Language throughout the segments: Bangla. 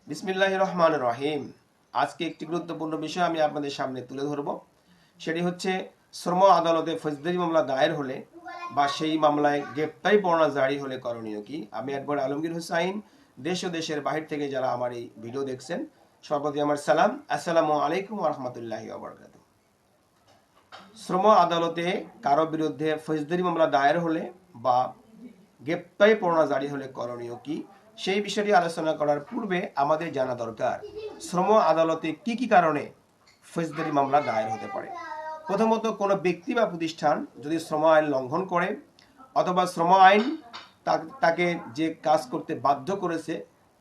বিসমিল্লাহির রহমানির রহিম। আজকে একটি গুরুত্বপূর্ণ বিষয় আমি আপনাদের সামনে তুলে ধরব। সেটি হচ্ছে শ্রম আদালতে ফৌজদারি মামলা দায়ের হলে বা সেই মামলায় গ্রেপ্তারি পরোয়ানা জারি হলে করণীয় কি। আমি অ্যাডভোকেট আলমগীর হোসাইন, দেশ ও দেশের বাহির থেকে যারা আমার এই ভিডিও দেখছেন সর্বপ্রতি আমার সালাম, আসসালামু আলাইকুম ওয়া রাহমাতুল্লাহি ওয়া বারাকাতুহু। শ্রম আদালতে কারো বিরুদ্ধে ফৌজদারি মামলা দায়ের হলে বা গ্রেপ্তারি পরোয়ানা জারি হলে করণীয় কি, সেই বিষয়টি আলোচনা করার পূর্বে আমাদের জানা দরকার শ্রম আদালতে কি কি কারণে ফৌজদারি মামলা দায়ের হতে পারে। প্রথমত, কোনো ব্যক্তি বা প্রতিষ্ঠান যদি শ্রম আইন লঙ্ঘন করে অথবা শ্রম আইন তাকে যে কাজ করতে বাধ্য করেছে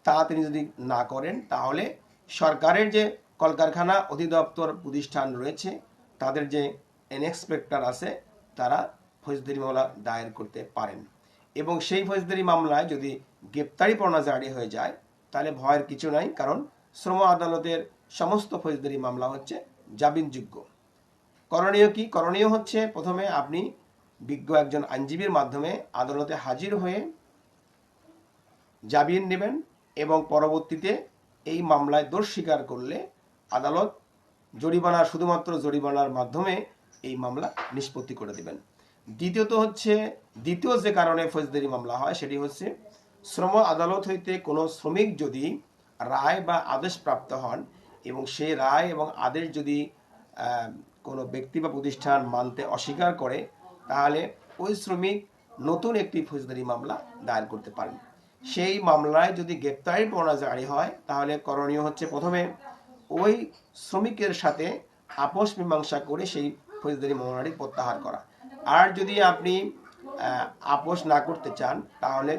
তা তিনি যদি না করেন, তাহলে সরকারের যে কলকারখানা অধিদপ্তর প্রতিষ্ঠান রয়েছে তাদের যে ইন্সপেক্টর আছে তারা ফৌজদারি মামলা দায়ের করতে পারেন। এবং সেই ফৌজদারি মামলায় যদি গ্রেপ্তারি পরোয়ানা জারি হয়ে যায় তাহলে ভয়ের কিছু নাই, কারণ শ্রম আদালতের সমস্ত ফৌজদারি মামলা হচ্ছে জামিনযোগ্য। করণীয় কি? করণীয় হচ্ছে প্রথমে আপনি বিজ্ঞ একজন আইনজীবীর মাধ্যমে আদালতে হাজির হয়ে জামিন নেবেন এবং পরবর্তীতে এই মামলায় দোষ স্বীকার করলে আদালত জরিমানা, শুধুমাত্র জরিমানার মাধ্যমে এই মামলা নিষ্পত্তি করে দেবেন। দ্বিতীয় যে কারণে ফৌজদারি মামলা হয় সেটি হচ্ছে শ্রম আদালত হইতে কোনো শ্রমিক যদি রায় বা আদেশ প্রাপ্ত হন এবং সেই রায় এবং আদেশ যদি কোনো ব্যক্তি বা প্রতিষ্ঠান মানতে অস্বীকার করে, তাহলে ওই শ্রমিক নতুন একটি ফৌজদারি মামলা দায়ের করতে পারেন। সেই মামলায় যদি গ্রেপ্তারি পরোয়ানা জারি হয় তাহলে করণীয় হচ্ছে প্রথমে ওই শ্রমিকের সাথে আপোষ মীমাংসা করে সেই ফৌজদারি মামলাটি প্রত্যাহার করা। আর যদি আপনি আপোষ না করতে চান তাহলে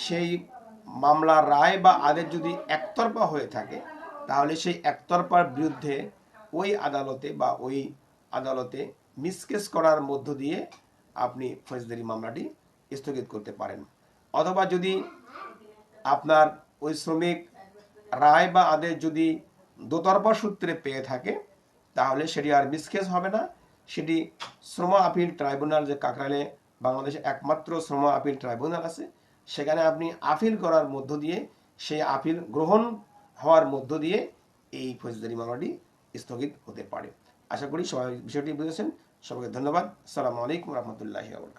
সেই মামলার রায় বা আদেশ যদি একতরফা হয়ে থাকে তাহলে সেই একতরফার বিরুদ্ধে ওই আদালতে মিসকেস করার মধ্য দিয়ে আপনি ফৌজদারি মামলাটি স্থগিত করতে পারেন। অথবা যদি আপনার ওই শ্রমিক রায় বা আদেশ যদি দোতরফা সূত্রে পেয়ে থাকে তাহলে সেটি আর মিসকেস হবে না, সেটি শ্রম আপিল ট্রাইব্যুনাল, যে কাকরাইলে বাংলাদেশে একমাত্র শ্রম আপিল ট্রাইব্যুনাল আছে, সেখানে আপনি আপিল করার মধ্য দিয়ে সেই আপিল গ্রহণ হওয়ার মধ্য দিয়ে এই ফৌজদারি মামলাটি স্থগিত হতে পারে। আশা করি সবাই বিষয়টি বুঝেছেন। সবাইকে ধন্যবাদ। আসসালামু আলাইকুম রহমতুল্লাহি ওয়া বারাকাতুহু।